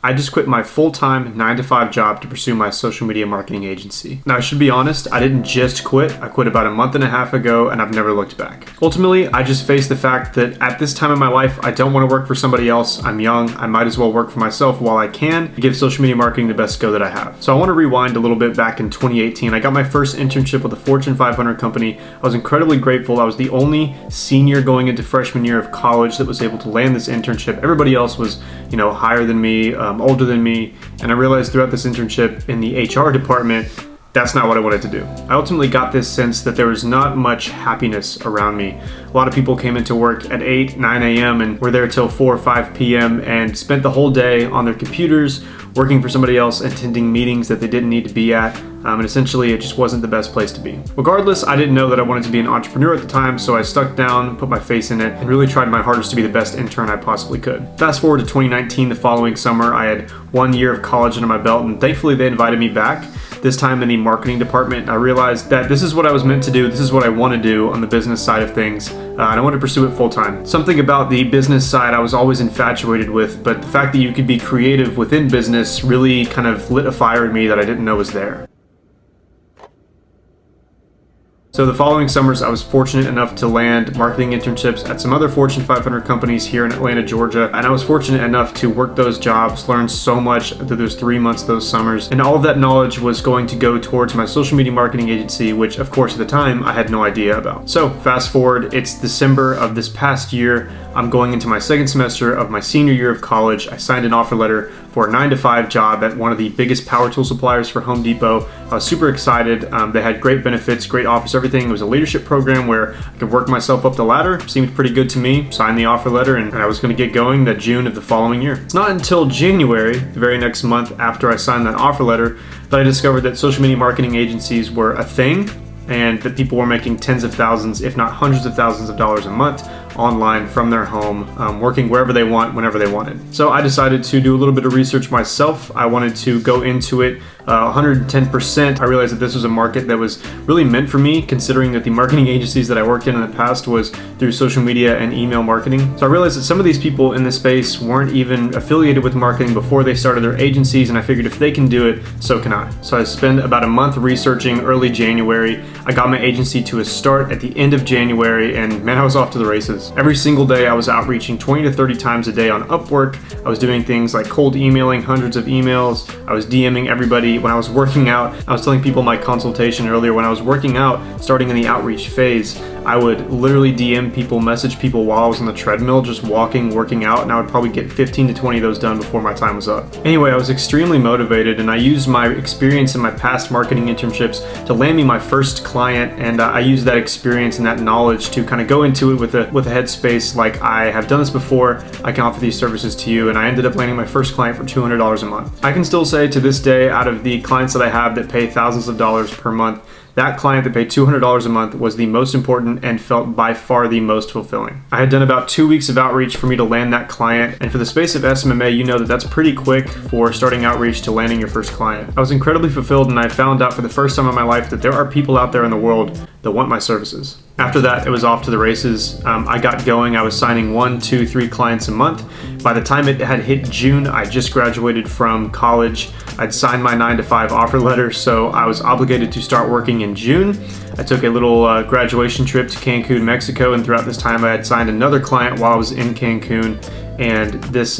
I just quit my full-time 9-to-5 job to pursue my social media marketing agency. Now, I should be honest, I didn't just quit. I quit about a month and a half ago, and I've never looked back. Ultimately, I just faced the fact that at this time in my life, I don't want to work for somebody else. I'm young. I might as well work for myself while I can to give social media marketing the best go that I have. So I want to rewind a little bit back in 2018. I got my first internship with a Fortune 500 company. I was incredibly grateful. I was the only senior going into freshman year of college that was able to land this internship. Everybody else was, higher than me, older than me, and I realized throughout this internship in the HR department, that's not what I wanted to do. I ultimately got this sense that there was not much happiness around me. A lot of people came into work at 8, 9 a.m. and were there till 4 or 5 p.m. and spent the whole day on their computers, working for somebody else, attending meetings that they didn't need to be at, and essentially it just wasn't the best place to be. Regardless, I didn't know that I wanted to be an entrepreneur at the time, so I stuck down, put my face in it, and really tried my hardest to be the best intern I possibly could. Fast forward to 2019, the following summer, I had 1 year of college under my belt, and thankfully they invited me back, this time in the marketing department. I realized that this is what I was meant to do, this is what I want to do on the business side of things, and I want to pursue it full time. Something about the business side I was always infatuated with, but the fact that you could be creative within business really kind of lit a fire in me that I didn't know was there. So the following summers, I was fortunate enough to land marketing internships at some other Fortune 500 companies here in Atlanta, Georgia. And I was fortunate enough to work those jobs, learn so much through those 3 months, those summers. And all of that knowledge was going to go towards my social media marketing agency, which of course at the time I had no idea about. So fast forward, it's December of this past year. I'm going into my second semester of my senior year of college. I signed an offer letter for a 9-to-5 job at one of the biggest power tool suppliers for Home Depot. I was super excited. They had great benefits, great offers, everything. It was a leadership program where I could work myself up the ladder. Seemed pretty good to me. Signed the offer letter and I was going to get going that June of the following year. It's not until January, the very next month after I signed that offer letter, that I discovered that social media marketing agencies were a thing and that people were making tens of thousands, if not hundreds of thousands of dollars a month online from their home, working wherever they want, whenever they wanted. So I decided to do a little bit of research myself. I wanted to go into it 110%. I realized that this was a market that was really meant for me, considering that the marketing agencies that I worked in the past was through social media and email marketing. So I realized that some of these people in this space weren't even affiliated with marketing before they started their agencies, and I figured if they can do it, so can I. So I spent about a month researching early January. I got my agency to a start at the end of January, and man, I was off to the races. Every single day I was outreaching 20 to 30 times a day on Upwork. I was doing things like cold emailing, hundreds of emails. I was DMing everybody. When I was working out, I was telling people my consultation earlier, when I was working out, starting in the outreach phase, I would literally DM people, message people while I was on the treadmill, just walking, working out, and I would probably get 15 to 20 of those done before my time was up. Anyway, I was extremely motivated, and I used my experience in my past marketing internships to land me my first client, and I used that experience and that knowledge to kind of go into it with a headspace like, I have done this before, I can offer these services to you, and I ended up landing my first client for $200 a month. I can still say to this day, out of the clients that I have that pay thousands of dollars per month, that client that paid $200 a month was the most important and felt by far the most fulfilling. I had done about 2 weeks of outreach for me to land that client, and for the space of SMMA, you know that that's pretty quick for starting outreach to landing your first client. I was incredibly fulfilled, and I found out for the first time in my life that there are people out there in the world that want my services. After that, it was off to the races. I got going. I was signing 1, 2, 3 clients a month. By the time it had hit June, I just graduated from college. I'd signed my 9-to-5 offer letter, so I was obligated to start working in June. I took a little graduation trip to Cancun, Mexico, and throughout this time I had signed another client while I was in Cancun. And this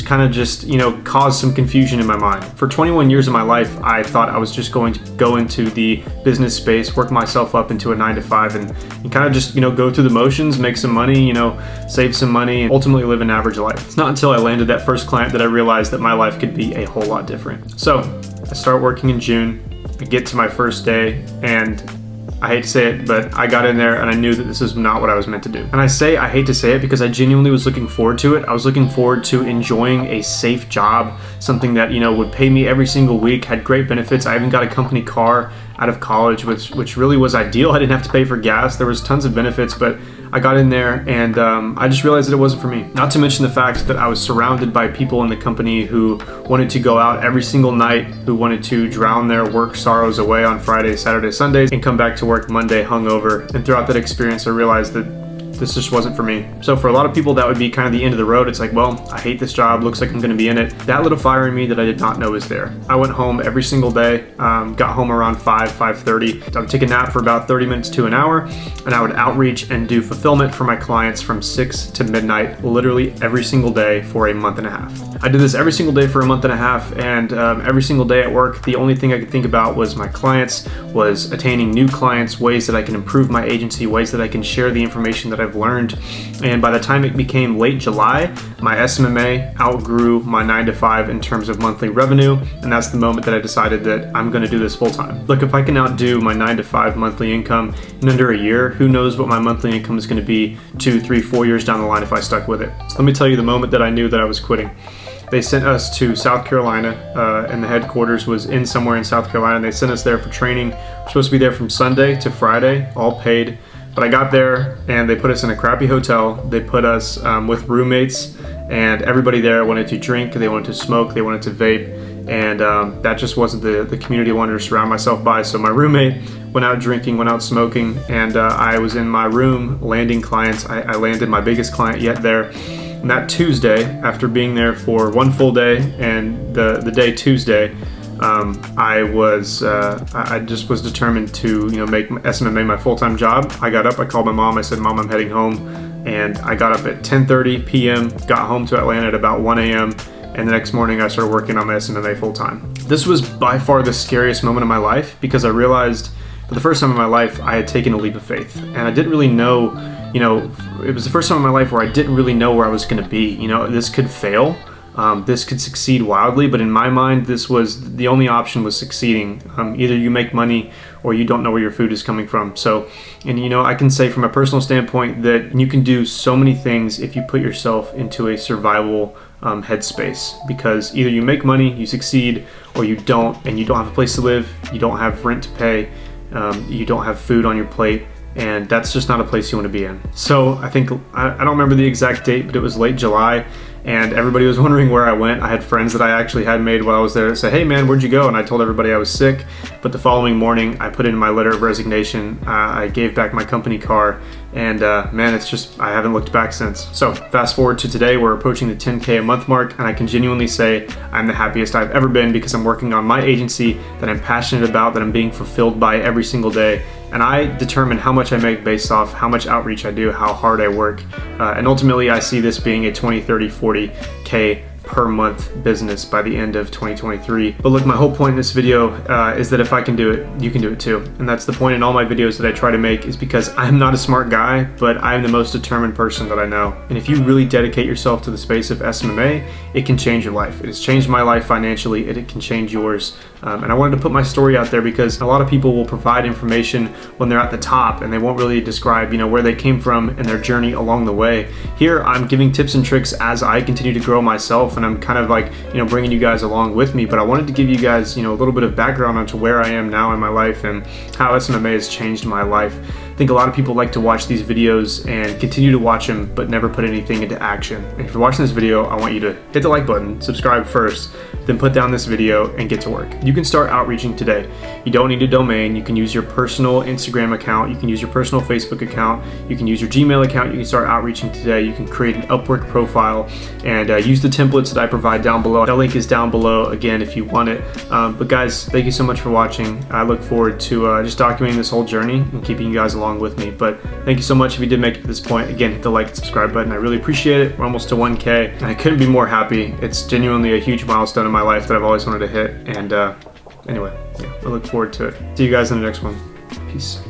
kind of just, caused some confusion in my mind. For 21 years of my life, I thought I was just going to go into the business space, work myself up into a 9-to-5, and kind of just, go through the motions, make some money, save some money, and ultimately live an average life. It's not until I landed that first client that I realized that my life could be a whole lot different. So I start working in June. I get to my first day, and I hate to say it, but I got in there and I knew that this is not what I was meant to do. And I say I hate to say it because I genuinely was looking forward to it. I was looking forward to enjoying a safe job, something that, would pay me every single week, had great benefits. I even got a company car out of college, which really was ideal. I didn't have to pay for gas. There was tons of benefits, but I got in there and I just realized that it wasn't for me. Not to mention the fact that I was surrounded by people in the company who wanted to go out every single night, who wanted to drown their work sorrows away on Fridays, Saturdays, Sundays, and come back to work Monday hungover. And throughout that experience, I realized that this just wasn't for me. So for a lot of people, that would be kind of the end of the road. It's like, well, I hate this job. Looks like I'm going to be in it. That lit a fire in me that I did not know was there. I went home every single day, got home around 5:30. I would take a nap for about 30 minutes to an hour, and I would outreach and do fulfillment for my clients from 6 to midnight, literally every single day for a month and a half. I did this every single day for a month and a half, and every single day at work, the only thing I could think about was my clients, was attaining new clients, ways that I can improve my agency, ways that I can share the information that I've learned. And by the time it became late July, my SMMA outgrew my 9 to 5 in terms of monthly revenue, and that's the moment that I decided that I'm going to do this full time. Look, if I can outdo my 9 to 5 monthly income in under a year, who knows what my monthly income is going to be 2, 3, 4 years down the line if I stuck with it. So let me tell you the moment that I knew that I was quitting. They sent us to South Carolina, and the headquarters was in somewhere in South Carolina. They sent us there for training. We're supposed to be there from Sunday to Friday, all paid. But I got there and they put us in a crappy hotel. They put us with roommates, and everybody there wanted to drink, they wanted to smoke, they wanted to vape, and that just wasn't the community I wanted to surround myself by. So my roommate went out drinking, went out smoking, and I was in my room landing clients. I landed my biggest client yet there. And that Tuesday, after being there for one full day, and the day Tuesday, I just was determined to make SMMA my full-time job. I got up, I called my mom, I said, "Mom, I'm heading home," and I got up at 10:30 p.m., got home to Atlanta at about 1 a.m., and the next morning I started working on my SMMA full-time. This was by far the scariest moment of my life, because I realized for the first time in my life I had taken a leap of faith, and I didn't really know, it was the first time in my life where I didn't really know where I was going to be. This could fail. This could succeed wildly, but in my mind, this was the only option was succeeding. Either you make money or you don't know where your food is coming from. So, and I can say from a personal standpoint that you can do so many things if you put yourself into a survival headspace, because either you make money, you succeed, or you don't, and you don't have a place to live, you don't have rent to pay, you don't have food on your plate, and that's just not a place you want to be in. So I think, I don't remember the exact date, but it was late July, and everybody was wondering where I went. I had friends that I actually had made while I was there that said, "Hey man, where'd you go?" And I told everybody I was sick. But the following morning, I put in my letter of resignation. I gave back my company car, and man, it's just, I haven't looked back since. So fast forward to today, we're approaching the 10K a month mark, and I can genuinely say I'm the happiest I've ever been, because I'm working on my agency that I'm passionate about, that I'm being fulfilled by every single day. And I determine how much I make based off how much outreach I do, how hard I work. And ultimately, I see this being a 20, 30, 40K per month business by the end of 2023. But look, my whole point in this video is that if I can do it, you can do it too. And that's the point in all my videos that I try to make, is because I'm not a smart guy, but I'm the most determined person that I know. And if you really dedicate yourself to the space of SMMA, it can change your life. It has changed my life financially, and it can change yours. And I wanted to put my story out there, because a lot of people will provide information when they're at the top, and they won't really describe, where they came from and their journey along the way. Here, I'm giving tips and tricks as I continue to grow myself, and I'm kind of like, bringing you guys along with me. But I wanted to give you guys, a little bit of background onto where I am now in my life and how SMMA has changed my life. I think a lot of people like to watch these videos and continue to watch them, but never put anything into action. And if you're watching this video, I want you to hit the like button, subscribe first, then put down this video and get to work. You can start outreaching today. You don't need a domain. You can use your personal Instagram account. You can use your personal Facebook account. You can use your Gmail account. You can start outreaching today. You can create an Upwork profile and use the templates that I provide down below. That link is down below again if you want it. But guys, thank you so much for watching. I look forward to just documenting this whole journey and keeping you guys along with me. But thank you so much if you did make it to this point. Again, hit the like and subscribe button. I really appreciate it. We're almost to 1K, and I couldn't be more happy. It's genuinely a huge milestone in my life that I've always wanted to hit. And anyway, yeah, I look forward to it. See you guys in the next one. Peace.